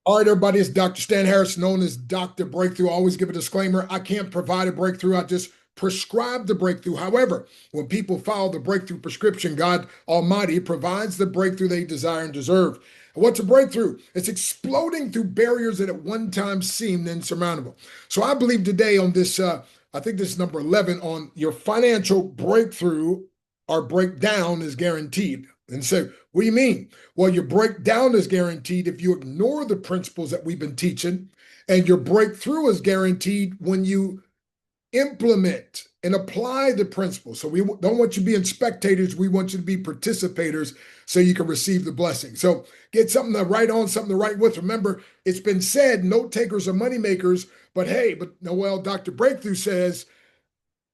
All right, everybody, it's Dr. Stan Harris, known as Dr. Breakthrough. I always give a disclaimer. I can't provide a breakthrough. I just prescribe the breakthrough. However, when people follow the breakthrough prescription, God Almighty provides the breakthrough they desire and deserve. And what's a breakthrough? It's exploding through barriers that at one time seemed insurmountable. So I believe today on this, I think this is number 11, on your financial breakthrough or breakdown is guaranteed. And so, what do you mean? Well, your breakdown is guaranteed if you ignore the principles that we've been teaching, and your breakthrough is guaranteed when you implement and apply the principles. So we don't want you being spectators. We want you to be participators so you can receive the blessing. So get something to write on, something to write with. Remember, it's been said, note takers are money makers. But hey, Noel, Dr. Breakthrough says,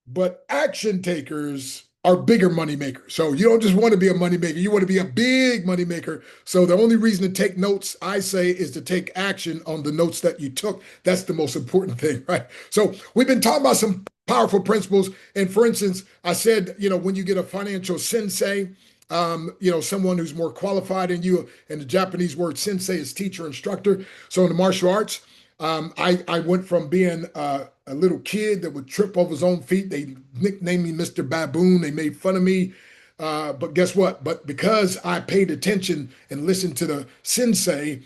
but action takers are bigger money makers. So you don't just want to be a money maker, you want to be a big money maker. So the only reason to take notes, I say, is to take action on the notes that you took. That's the most important thing, right? So we've been talking about some powerful principles. And for instance, I said, when you get a financial sensei, someone who's more qualified than you, and the Japanese word sensei is teacher, instructor. So in the martial arts, I went from being a little kid that would trip over his own feet. They nicknamed me Mr. Baboon. They made fun of me. But guess what? But because I paid attention and listened to the sensei,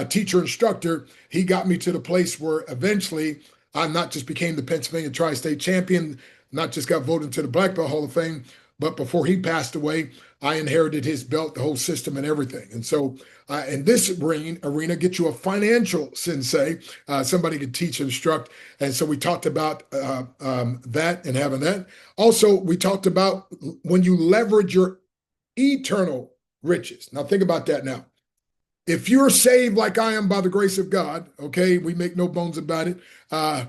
teacher, instructor, he got me to the place where eventually I not just became the Pennsylvania Tri-State champion, not just got voted into the Black Belt Hall of Fame, but before he passed away, I inherited his belt, the whole system, and everything. And so, in this arena, get you a financial sensei, somebody could teach, instruct. And so we talked about that and having that. Also, we talked about when you leverage your eternal riches. Now, think about that now. If you're saved like I am by the grace of God, okay, we make no bones about it. Uh,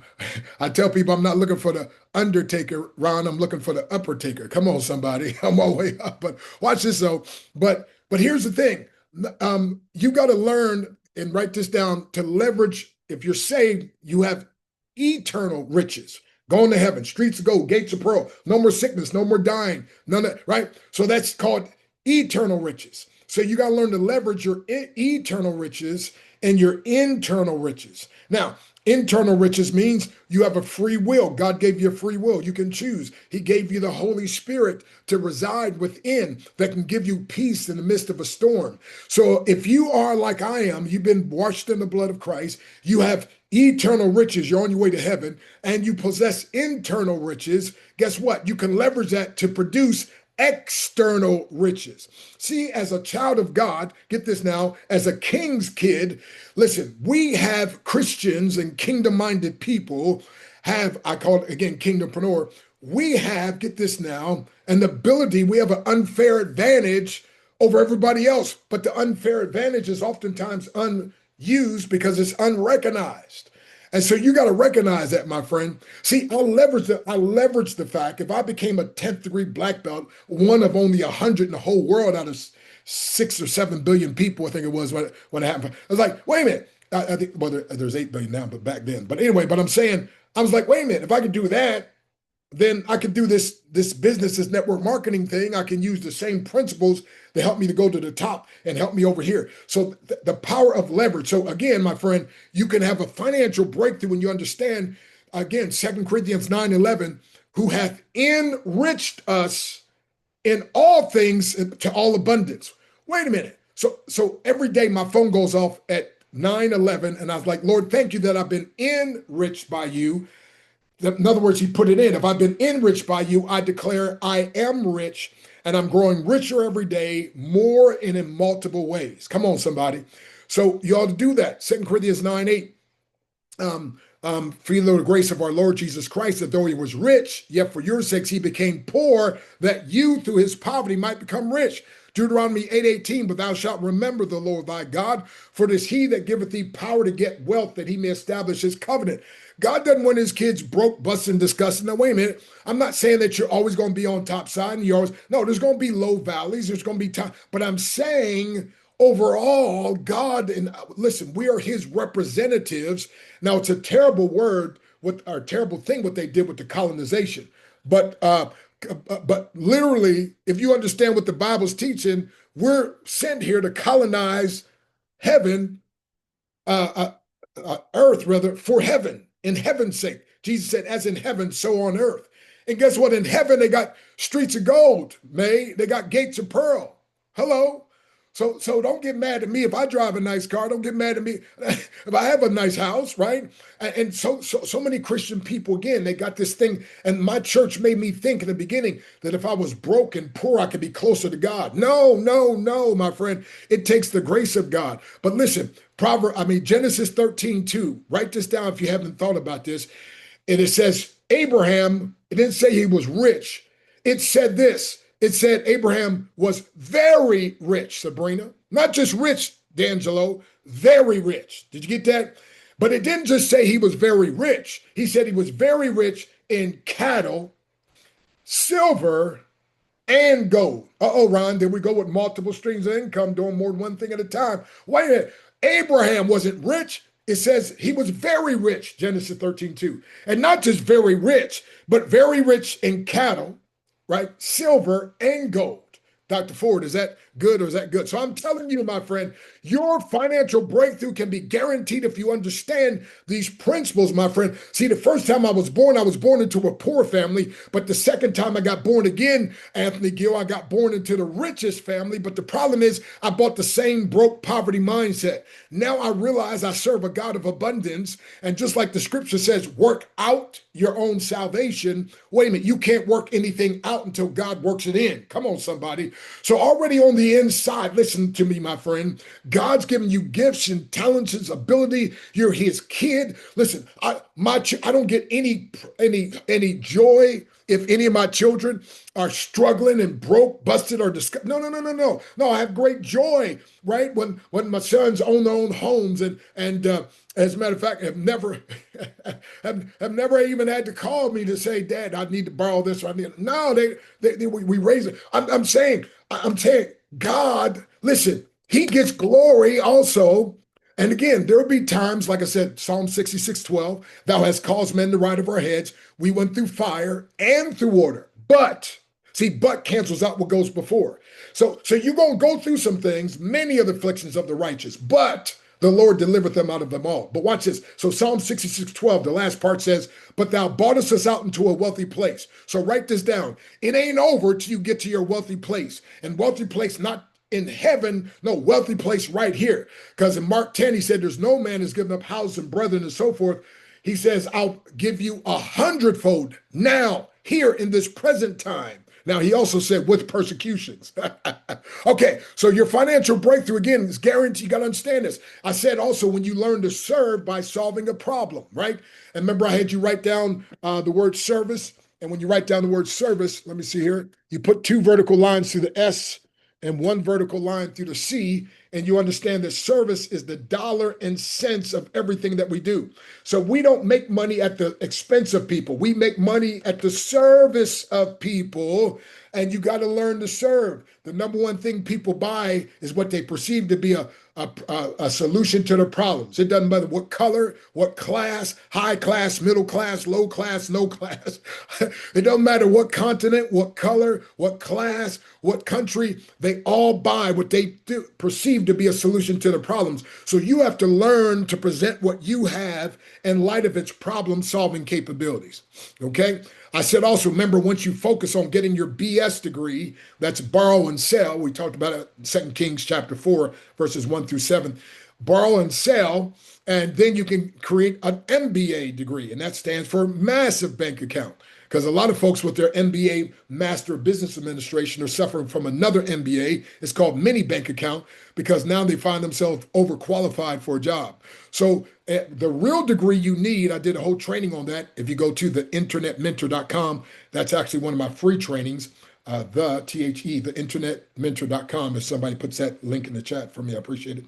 I tell people I'm not looking for the undertaker, Ron. I'm looking for the upper taker. Come on, somebody. I'm all the way up. But watch this though. But here's the thing. You got to learn and write this down to leverage. If you're saved, you have eternal riches. Going to heaven, streets of gold, gates of pearl, no more sickness, no more dying, none of right. So that's called eternal riches. So you got to learn to leverage your eternal riches and your internal riches. Now, internal riches means you have a free will. God gave you a free will. You can choose. He gave you the Holy Spirit to reside within that can give you peace in the midst of a storm. So if you are like I am, you've been washed in the blood of Christ, you have eternal riches, you're on your way to heaven, and you possess internal riches, guess what? You can leverage that to produce external riches. See, as a child of God, get this now, as a king's kid, listen, we have Christians and kingdom minded people have, I call it again, kingdompreneur. We have, get this now, an ability, we have an unfair advantage over everybody else. But the unfair advantage is oftentimes unused because it's unrecognized. And so you got to recognize that, my friend. See, I leverage the fact if I became a 10th degree black belt, one of only 100 in the whole world out of 6 or 7 billion people, I think it was when it happened. I was like, wait a minute. I think well, there's 8 billion now, but back then. But anyway, but I'm saying, I was like, wait a minute, if I could do that, then I could do this business, this network marketing thing. I can use the same principles to help me to go to the top and help me over here. So the power of leverage. So again, my friend, you can have a financial breakthrough when you understand, again, 2 Corinthians 9:11, who hath enriched us in all things to all abundance. Wait a minute. So every day my phone goes off at 9:11, and I was like, Lord, thank you that I've been enriched by you. In other words, he put it in. If I've been enriched by you, I declare I am rich and I'm growing richer every day, more and in multiple ways. Come on, somebody. So you ought to do that. 2 Corinthians 9:8. For you know the grace of our Lord Jesus Christ, that though he was rich, yet for your sakes he became poor, that you through his poverty might become rich. Deuteronomy 8:18, but thou shalt remember the Lord thy God, for it is he that giveth thee power to get wealth, that he may establish his covenant. God doesn't want his kids broke, busting, disgusting. Now, wait a minute. I'm not saying that you're always going to be on top side and you're always, no, there's going to be low valleys. There's going to be time. But I'm saying overall, God, and listen, we are his representatives. Now, it's a terrible word, or terrible thing what they did with the colonization. But literally, if you understand what the Bible's teaching, we're sent here to colonize heaven earth rather for heaven, in heaven's sake. Jesus said, as in heaven, so on earth. And guess what? In heaven, they got streets of gold, May. They got gates of pearl. Hello. So don't get mad at me if I drive a nice car. Don't get mad at me if I have a nice house, right? And so many Christian people, again, they got this thing. And my church made me think in the beginning that if I was broke and poor, I could be closer to God. No, no, no, my friend. It takes the grace of God. But listen, Genesis 13:2. Write this down if you haven't thought about this. And it says, Abraham, it didn't say he was rich. It said this. It said Abraham was very rich, Sabrina. Not just rich, D'Angelo, very rich. Did you get that? But it didn't just say he was very rich. He said he was very rich in cattle, silver, and gold. Uh-oh, Ron, there we go with multiple streams of income, doing more than one thing at a time. Wait a minute. Abraham wasn't rich. It says he was very rich, Genesis 13:2. And not just very rich, but very rich in cattle, right? Silver and gold. Dr. Ford, is that good or is that good? So I'm telling you, my friend, your financial breakthrough can be guaranteed if you understand these principles, my friend. See, the first time I was born into a poor family. But the second time I got born again, Anthony Gill, I got born into the richest family. But the problem is I bought the same broke poverty mindset. Now I realize I serve a God of abundance. And just like the scripture says, work out your own salvation. Wait a minute, you can't work anything out until God works it in. Come on, somebody. So already on the inside, listen to me, my friend. God's given you gifts and talents and ability. You're his kid. Listen, I don't get any joy if any of my children are struggling and broke, busted, or disgusted. No. I have great joy, right? When my sons own their own homes and as a matter of fact, have never even had to call me to say, Dad, I need to borrow this. Or I need. No, we raise it. I'm saying, God, listen, he gets glory also. And again, there will be times, like I said, Psalm 66:12, thou hast caused men to ride over our heads. We went through fire and through water. But cancels out what goes before. So you're going to go through some things, many of the afflictions of the righteous, but the Lord delivereth them out of them all. But watch this. So Psalm 66:12, the last part says, but thou broughtest us out into a wealthy place. So write this down. It ain't over till you get to your wealthy place. And wealthy place, not in heaven, no, wealthy place right here. Because in Mark 10, he said, there's no man has given up house and brethren and so forth. He says, I'll give you 100-fold now, here in this present time. Now, he also said with persecutions. Okay, so your financial breakthrough, again, is guaranteed. You got to understand this. I said also when you learn to serve by solving a problem, right? And remember, I had you write down the word service. And when you write down the word service, let me see here, you put 2 vertical lines through the S and 1 vertical line through the C, and you understand that service is the dollar and cents of everything that we do. So we don't make money at the expense of people. We make money at the service of people, and you got to learn to serve. The number one thing people buy is what they perceive to be a solution to their problems. It doesn't matter what color, what class, high class, middle class, low class, no class. It doesn't matter what continent, what color, what class, what country. They all buy what they perceive to be a solution to the problems. So you have to learn to present what you have in light of its problem-solving capabilities. Okay? I said also, remember, once you focus on getting your BS degree, that's borrow and sell. We talked about it in 2 Kings chapter 4, verses 1-7. Borrow and sell, and then you can create an MBA degree, and that stands for massive bank account. Because a lot of folks with their MBA, Master of Business Administration, are suffering from another MBA. It's called mini bank account, because now they find themselves overqualified for a job. So the real degree you need, I did a whole training on that. If you go to theinternetmentor.com, that's actually one of my free trainings, theinternetmentor.com. If somebody puts that link in the chat for me, I appreciate it.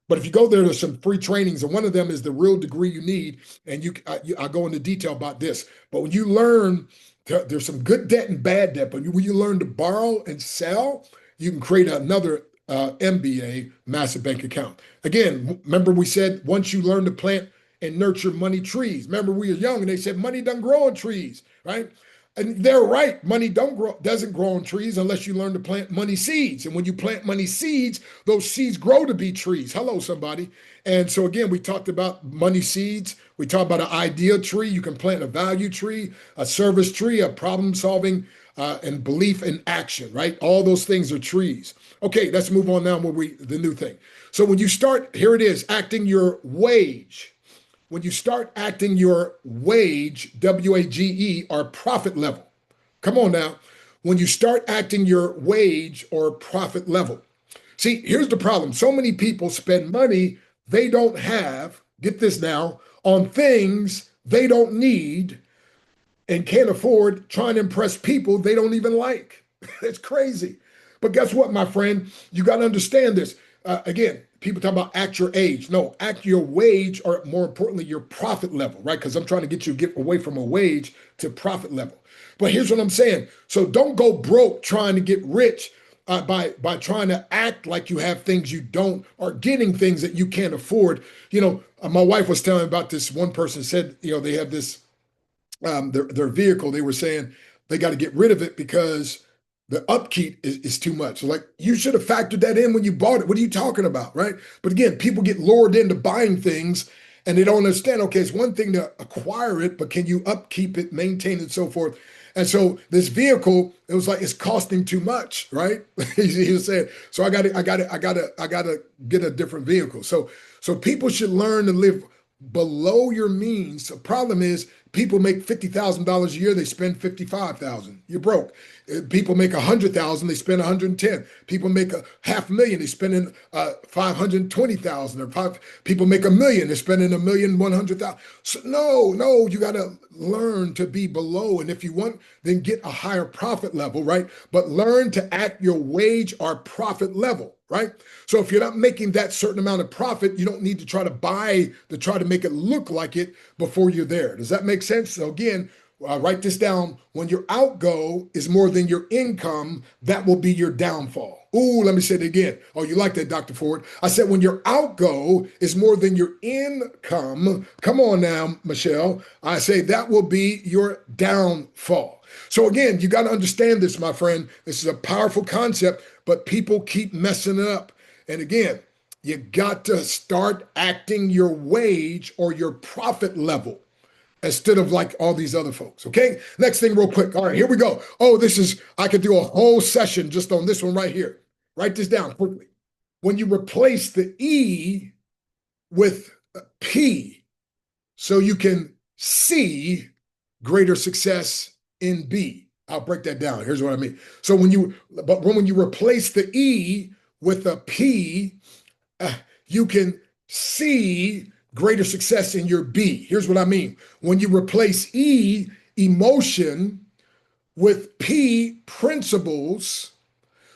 But if you go there, there's some free trainings, and one of them is the real degree you need. And I go into detail about this. But when you learn, there's some good debt and bad debt. But when you learn to borrow and sell, you can create another MBA, massive bank account. Again, remember we said once you learn to plant and nurture money trees. Remember we were young and they said money doesn't grow on trees, right? And they're right. Money doesn't grow on trees unless you learn to plant money seeds. And when you plant money seeds, those seeds grow to be trees. Hello, somebody. And so again, we talked about money seeds. We talked about an idea tree. You can plant a value tree, a service tree, a problem solving, and belief in action. Right? All those things are trees. Okay, let's move on now. The new thing. So when you start, here it is, acting your wage. When you start acting your wage, WAGE, or profit level. Come on now. When you start acting your wage or profit level. See, here's the problem. So many people spend money they don't have, get this now, on things they don't need and can't afford, trying to impress people they don't even like. It's crazy. But guess what, my friend? You got to understand this. Again, people talk about act your age. No, act your wage, or more importantly, your profit level, right? Because I'm trying to get you to get away from a wage to profit level. But here's what I'm saying. So don't go broke trying to get rich by trying to act like you have things you don't, or getting things that you can't afford. My wife was telling me about this. One person said, they have this their vehicle. They were saying they got to get rid of it because the upkeep is too much. So like, you should have factored that in when you bought it. What are you talking about, right? But again, people get lured into buying things and they don't understand, okay, it's one thing to acquire it, but can you upkeep it, maintain it, so forth. And so this vehicle, it was like, it's costing too much, right? He was saying, so I gotta get a different vehicle. So people should learn to live below your means. The problem is people make $50,000 a year, they spend 55,000. You're broke. People make 100,000, they spend 110. People make $500,000, they spending 520,000. People make $1 million, they're spending 1,100,000. So no, you got to learn to be below. And if you want, then get a higher profit level, right? But learn to act your wage or profit level, right? So if you're not making that certain amount of profit, you don't need to try to make it look like it before you're there. Does that make sense? So again, write this down. When your outgo is more than your income, that will be your downfall. Ooh, let me say it again. Oh, you like that, Dr. Ford? I said when your outgo is more than your income, come on now, Michelle. I say that will be your downfall. So again, you got to understand this, my friend. This is a powerful concept, but people keep messing it up. And again, you got to start acting your wage or your profit level instead of like all these other folks. Okay. Next thing, real quick. All right, here we go. Oh, I could do a whole session just on this one right here. Write this down quickly. When you replace the E with P, so you can see greater success in B. I'll break that down. Here's what I mean. So when you replace the E with a P, you can see greater success in your B. Here's what I mean. When you replace E, emotion, with P, principles,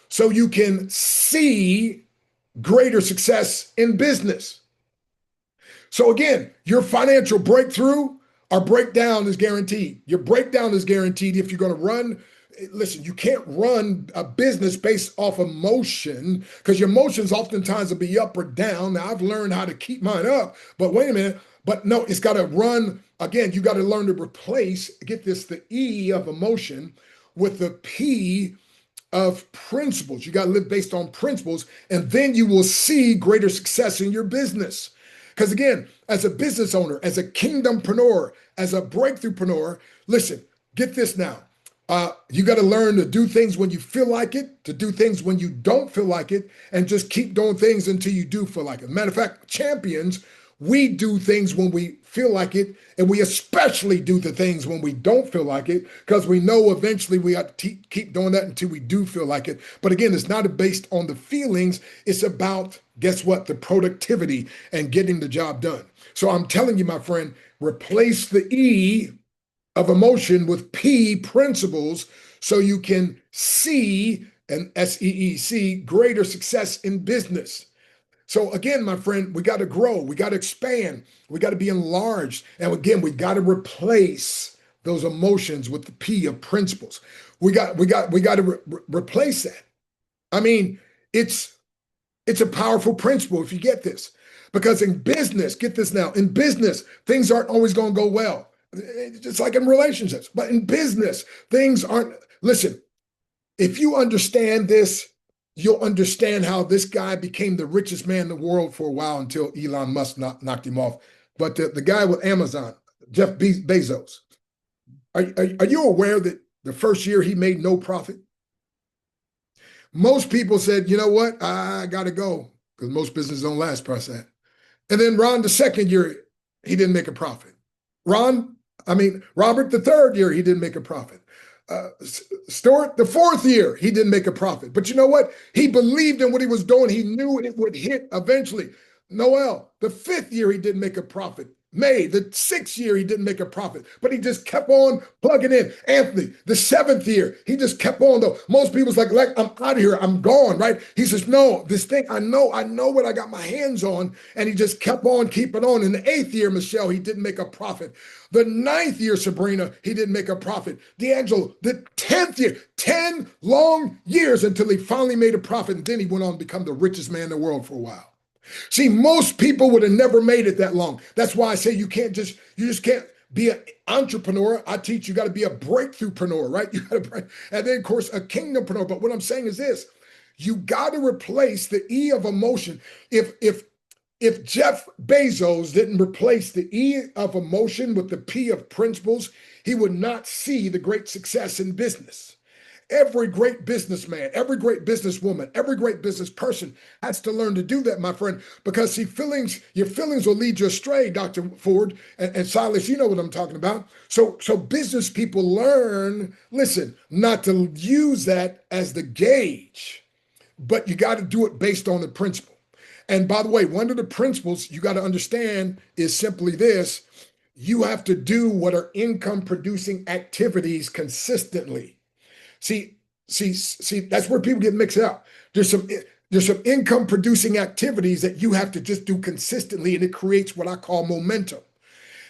so you can see greater success in business. So again, your financial breakthrough or breakdown is guaranteed. Your breakdown is guaranteed if you're going to run. Listen, you can't run a business based off emotion, because your emotions oftentimes will be up or down. Now, I've learned how to keep mine up, but wait a minute. But no, it's got to run. Again, you got to learn to replace, get this, the E of emotion with the P of principles. You got to live based on principles, and then you will see greater success in your business. Because again, as a business owner, as a kingdompreneur, as a breakthroughpreneur, listen, get this now. You got to learn to do things when you feel like it, to do things when you don't feel like it, and just keep doing things until you do feel like it. Matter of fact, champions, we do things when we feel like it, and we especially do the things when we don't feel like it, because we know eventually we have to keep doing that until we do feel like it. But again, it's not based on the feelings. It's about, guess what, the productivity and getting the job done. So I'm telling you, my friend, replace the E of emotion with P, principles, so you can see, and SEEC, greater success in business. So again, my friend, we got to grow, we got to expand, we got to be enlarged. And again, we got to replace those emotions with the P of principles. We got to replace that. I mean, it's a powerful principle if you get this. Because in business, get this now, in business, things aren't always going to go well. Just like in relationships, but in business, things aren't. Listen, if you understand this, you'll understand how this guy became the richest man in the world for a while until Elon Musk knocked him off. But the guy with Amazon, Jeff Bezos, are you aware that the first year he made no profit? Most people said, you know what, I got to go because most businesses don't last past that. And then Ron, the second year, he didn't make a profit. Robert, the third year, he didn't make a profit. Stuart, the fourth year, he didn't make a profit. But you know what? He believed in what he was doing. He knew it would hit eventually. Noel, the fifth year, he didn't make a profit. May, the sixth year, he didn't make a profit, but he just kept on plugging in. Anthony, the seventh year, he just kept on though. Most people's like, I'm out of here, I'm gone, right? He says, no, this thing, I know what I got my hands on. And he just kept on keeping on. In the eighth year, Michelle, he didn't make a profit. The ninth year, Sabrina, he didn't make a profit. D'Angelo, the 10th year, 10 long years until he finally made a profit. And then he went on to become the richest man in the world for a while. See, most people would have never made it that long. That's why I say you just can't be an entrepreneur. I teach you got to be a breakthroughpreneur, right? You got to and then of course a kingdompreneur. But what I'm saying is this: you got to replace the E of emotion. If Jeff Bezos didn't replace the E of emotion with the P of principles, he would not see the great success in business. Every great businessman, every great businesswoman, every great business person has to learn to do that, my friend, because see, your feelings will lead you astray, Dr. Ford and Silas, you know what I'm talking about. So business people learn, listen, not to use that as the gauge, but you got to do it based on the principle. And by the way, one of the principles you got to understand is simply this: you have to do what are income producing activities consistently. See, that's where people get mixed up. There's some income producing activities that you have to just do consistently, and it creates what I call momentum.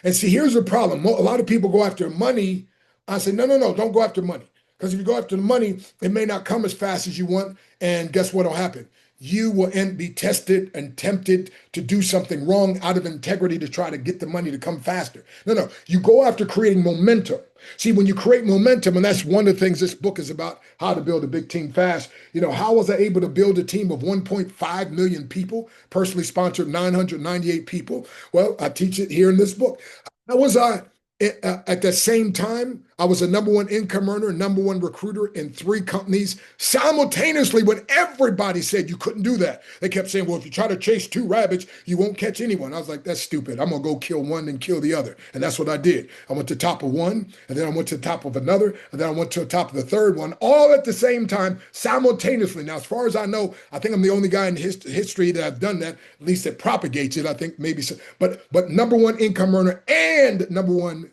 And see, here's the problem. A lot of people go after money. I say, no, don't go after money. Because if you go after the money, it may not come as fast as you want. And guess what will happen? You will be tested and tempted to do something wrong out of integrity to try to get the money to come faster. No, you go after creating momentum. See, when you create momentum, and that's one of the things this book is about, how to build a big team fast. You know, how was I able to build a team of 1.5 million people, personally sponsored 998 people? Well, I teach it here in this book. How was I at the same time? I was a number one income earner, number one recruiter in 3 companies simultaneously when everybody said you couldn't do that. They kept saying, well, if you try to chase 2 rabbits, you won't catch anyone. I was like, that's stupid. I'm going to go kill one and kill the other. And that's what I did. I went to the top of one, and then I went to the top of another, and then I went to the top of the third one, all at the same time, simultaneously. Now, as far as I know, I think I'm the only guy in history that I've done that, at least that propagates it. I think maybe so. But number one income earner and number one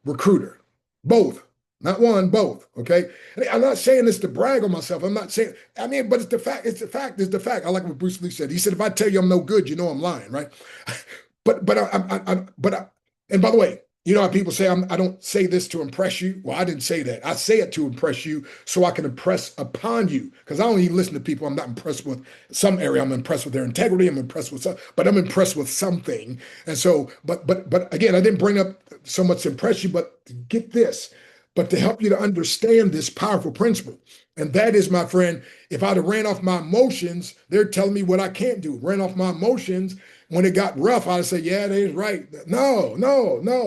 recruiter, both, not one, both. Okay. And I'm not saying this to brag on myself. I'm not saying, but it's the fact. It's the fact. It's the fact. I like what Bruce Lee said. He said, if I tell you I'm no good, you know I'm lying, right? And by the way, you know how people say I don't say this to impress you? Well, I didn't say that. I say it to impress you so I can impress upon you. Because I don't even listen to people I'm not impressed with. Some area I'm impressed with their integrity. I'm impressed with some, but I'm impressed with something. And so, but again, I didn't bring up so much to impress you, but to get this, but to help you to understand this powerful principle. And that is, my friend, if I'd have ran off my emotions, they're telling me what I can't do. Ran off my emotions. When it got rough, I'd say, yeah, they're right. No,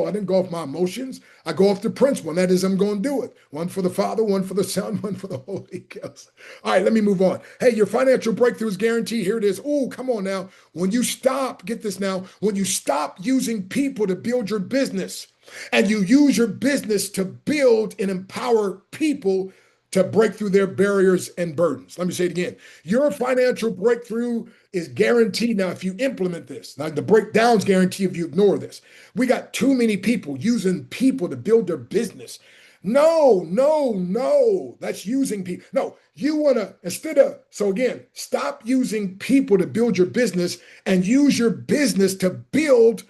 I didn't go off my emotions. I go off the principle, and that is I'm going to do it. One for the Father, one for the Son, one for the Holy Ghost. All right, let me move on. Hey, your financial breakthrough is guaranteed. Here it is. Oh, come on now. When you stop, get this now, when you stop using people to build your business, and you use your business to build and empower people to break through their barriers and burdens. Let me say it again. Your financial breakthrough is guaranteed now if you implement this. Now, the breakdown's guaranteed if you ignore this. We got too many people using people to build their business. No. That's using people. No, you want to, so again, stop using people to build your business and use your business to build,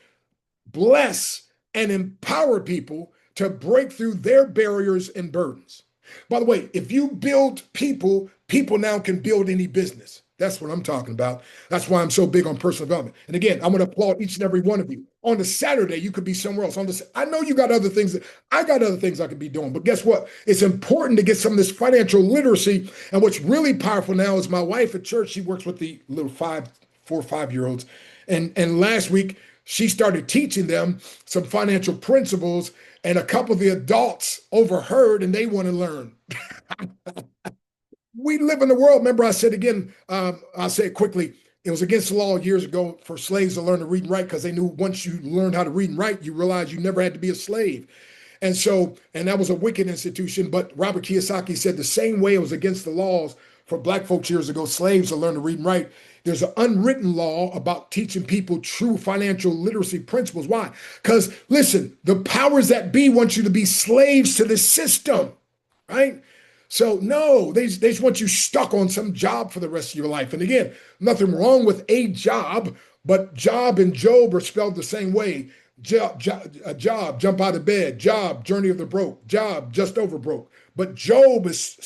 bless, and empower people to break through their barriers and burdens. By the way, if you build people, people now can build any business. That's what I'm talking about. That's why I'm so big on personal development. And again, I'm going to applaud each and every one of you. On the Saturday, you could be somewhere else. I know you got other things I got other things I could be doing, but guess what? It's important to get some of this financial literacy. And what's really powerful now is my wife at church. She works with the little 4 or 5 year olds, and last week she started teaching them some financial principles, and a couple of the adults overheard, and they want to learn. We live in the world. Remember, I said again, I'll say it quickly. It was against the law years ago for slaves to learn to read and write because they knew once you learned how to read and write, you realized you never had to be a slave. And that was a wicked institution. But Robert Kiyosaki said the same way it was against the laws for black folks years ago, slaves to learn to read and write. There's an unwritten law about teaching people true financial literacy principles. Why? Because listen, the powers that be want you to be slaves to the system, right? So no, they just want you stuck on some job for the rest of your life. And again, nothing wrong with a job, but job and Job are spelled the same way. Job, jump out of bed. Job, journey of the broke. Job, just over broke. But Job is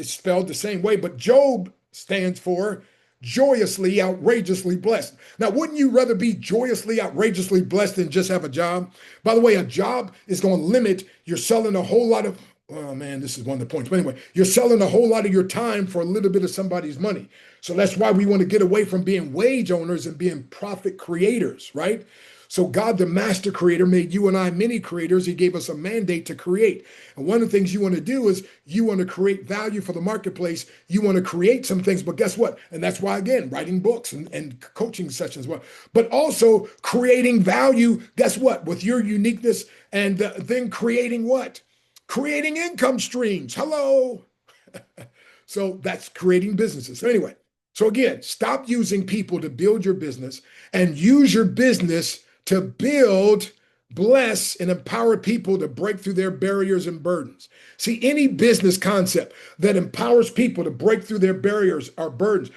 spelled the same way. But Job stands for joyously, outrageously blessed. Now, wouldn't you rather be joyously, outrageously blessed than just have a job? By the way, a job is going to limit, you're selling a whole lot of, oh man, this is one of the points. But anyway, you're selling a whole lot of your time for a little bit of somebody's money. So that's why we want to get away from being wage owners and being profit creators, right? So God, the master creator, made you and I mini creators. He gave us a mandate to create. And one of the things you want to do is you want to create value for the marketplace. You want to create some things, but guess what? And that's why, again, writing books and coaching sessions, but also creating value, guess what? With your uniqueness, and then creating what? Creating income streams. Hello. So that's creating businesses. So anyway, so again, stop using people to build your business and use your business to build, bless, and empower people to break through their barriers and burdens. See, any business concept that empowers people to break through their barriers or burdens,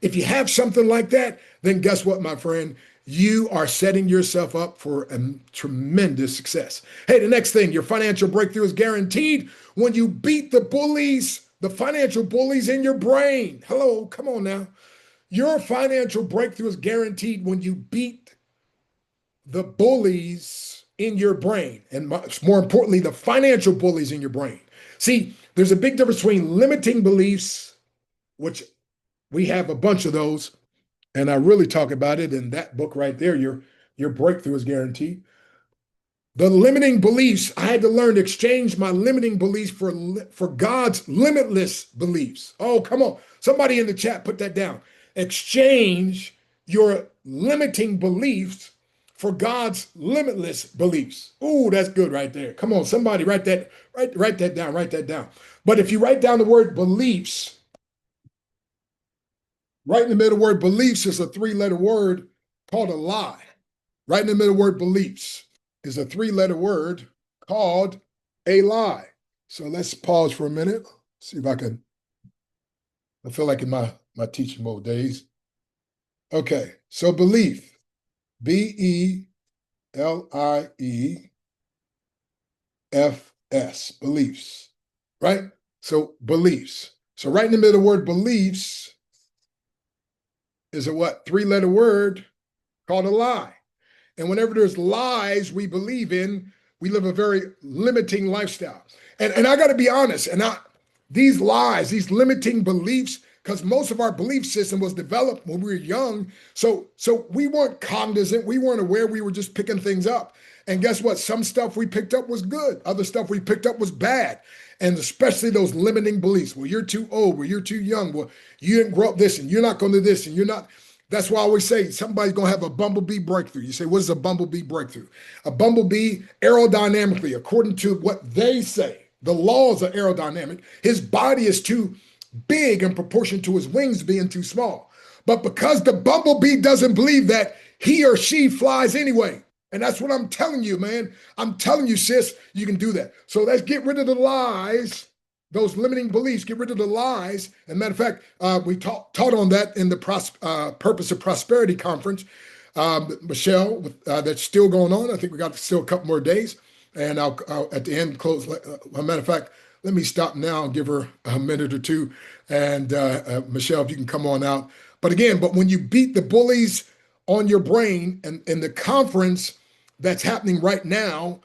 if you have something like that, then guess what, my friend? You are setting yourself up for a tremendous success. Hey, the next thing, your financial breakthrough is guaranteed when you beat the bullies, the financial bullies in your brain. Hello, come on now. Your financial breakthrough is guaranteed when you beat the bullies in your brain, and more importantly, the financial bullies in your brain. See, there's a big difference between limiting beliefs, which we have a bunch of those, and I really talk about it in that book right there. Your breakthrough is guaranteed. The limiting beliefs, I had to learn to exchange my limiting beliefs for God's limitless beliefs. Oh, come on. Somebody in the chat, put that down. Exchange your limiting beliefs for God's limitless beliefs. Ooh, that's good right there. Come on, somebody write that down, write that down. But if you write down the word beliefs, right in the middle of the word beliefs is a 3-letter word called a lie. Right in the middle of the word beliefs is a 3-letter word called a lie. So let's pause for a minute. See if I feel like in my teaching mode days. Okay, so belief. BELIEFS, beliefs, right? So beliefs. So right in the middle of the word beliefs is a what? 3-letter word called a lie. And whenever there's lies we believe in, we live a very limiting lifestyle. And I got to be honest, these lies, these limiting beliefs, because most of our belief system was developed when we were young. So we weren't cognizant. We weren't aware. We were just picking things up. And guess what? Some stuff we picked up was good. Other stuff we picked up was bad. And especially those limiting beliefs. Well, you're too old. Well, you're too young. Well, you didn't grow up this, and you're not going to do this, and you're not. That's why I always say somebody's going to have a bumblebee breakthrough. You say, what is a bumblebee breakthrough? A bumblebee, aerodynamically, according to what they say, the laws are aerodynamic. His body is too big in proportion to his wings being too small. But because the bumblebee doesn't believe that, he or she flies anyway. And that's what I'm telling you, man. I'm telling you, sis, you can do that. So let's get rid of the lies, those limiting beliefs, get rid of the lies. And matter of fact, we taught on that in the Purpose of Prosperity conference. Michelle, that's still going on. I think we got still a couple more days. And I'll at the end close. As a matter of fact, let me stop now and give her a minute or two. And Michelle, if you can come on out, But again, but when you beat the bullies on your brain and in the conference that's happening right now,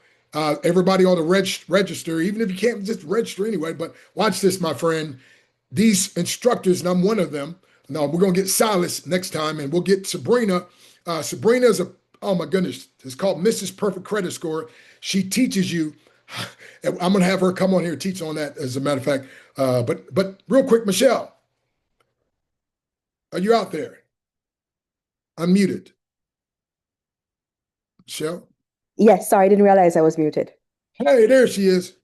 everybody ought to register, even if you can't just register anyway. But watch this, my friend. These instructors, and I'm one of them. No, we're gonna get Silas next time, and we'll get Sabrina. Sabrina is oh my goodness, it's called Mrs. Perfect Credit Score. She teaches you. I'm gonna have her come on here and teach on that, as a matter of fact. But real quick, Michelle, are you out there? Unmuted. Michelle. Yes, sorry, I didn't realize I was muted. Hey, there she is.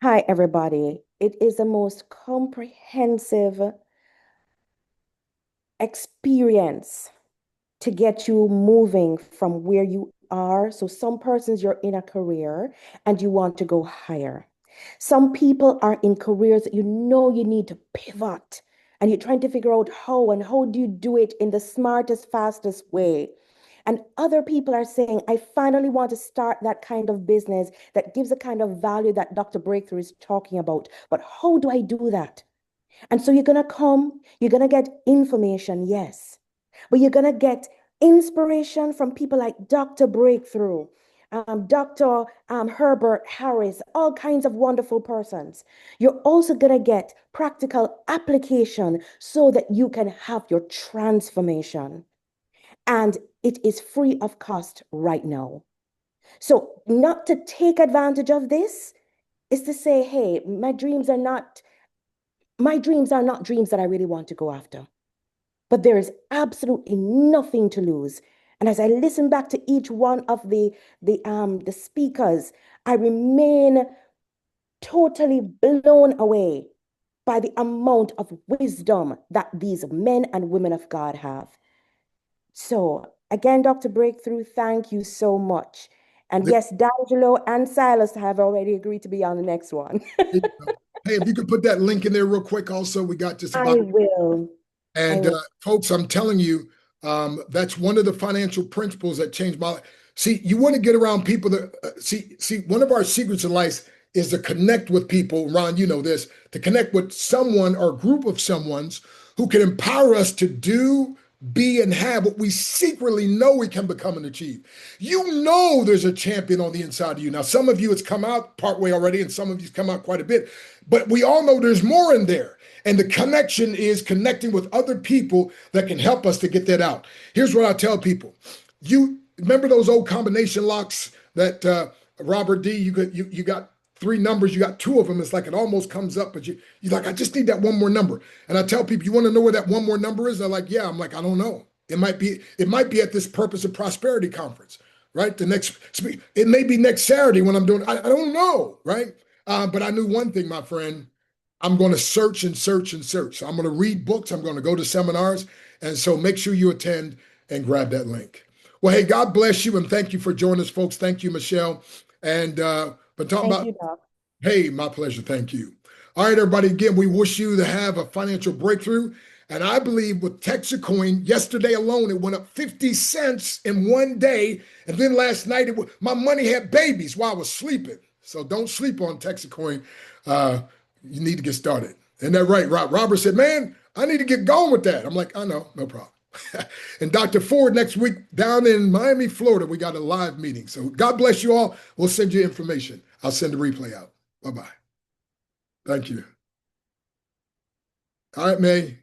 Hi, everybody. It is the most comprehensive experience to get you moving from where you are. So, some persons you're in a career and you want to go higher. Some people are in careers that you know you need to pivot and you're trying to figure out how and how do you do it in the smartest, fastest way. And other people are saying, I finally want to start that kind of business that gives the kind of value that Dr. Breakthrough is talking about. But how do I do that? And so you're going to come, you're going to get information, yes, but you're going to get inspiration from people like Dr. Breakthrough, Dr. Herbert Harris, all kinds of wonderful persons. You're also going to get practical application so that you can have your transformation. And it is free of cost right now. So, not to take advantage of this is to say, hey, my dreams are not dreams that I really want to go after. But there is absolutely nothing to lose. And as I listen back to each one of the speakers, I remain totally blown away by the amount of wisdom that these men and women of God have. So again, Dr. Breakthrough, thank you so much. And There yes, D'Angelo and Silas have already agreed to be on the next one. you go. Hey, if you could put that link in there real quick, also, we got just I about. will. I And will. folks, I'm telling you, that's one of the financial principles that changed my life. See, you want to get around people that see. One of our secrets in life is to connect with people. Ron, you know this, to connect with someone or a group of someone's who can empower us to do, be, and have what we secretly know we can become and achieve. You know, there's a champion on the inside of you. Now, some of you it's come out partway already, and some of you's come out quite a bit, but we all know there's more in there. And the connection is connecting with other people that can help us to get that out. Here's what I tell people. You remember those old combination locks that Robert D, you got three numbers, you got two of them. It's like it almost comes up, but you're like, I just need that one more number. And I tell people, you want to know where that one more number is? They're like, yeah. I'm like, I don't know. It might be at this Purpose of Prosperity conference, right? It may be next Saturday when I'm doing, I don't know, right? But I knew one thing, my friend. I'm going to search and search and search. So I'm going to read books. I'm going to go to seminars. And so make sure you attend and grab that link. Well, hey, God bless you and thank you for joining us, folks. Thank you, Michelle. And but talking Thank about, you, Doc. hey, my pleasure. Thank you. All right, everybody. Again, we wish you to have a financial breakthrough. And I believe with Texit Coin, yesterday alone, it went up 50 cents in one day. And then last night, my money had babies while I was sleeping. So don't sleep on Texit Coin. You need to get started. Isn't that right, Rob? Robert said, man, I need to get going with that. I'm like, I know, no problem. And Dr. Ford next week down in Miami, Florida, we got a live meeting. So God bless you all. We'll send you information. I'll send the replay out. Bye-bye. Thank you. All right, May.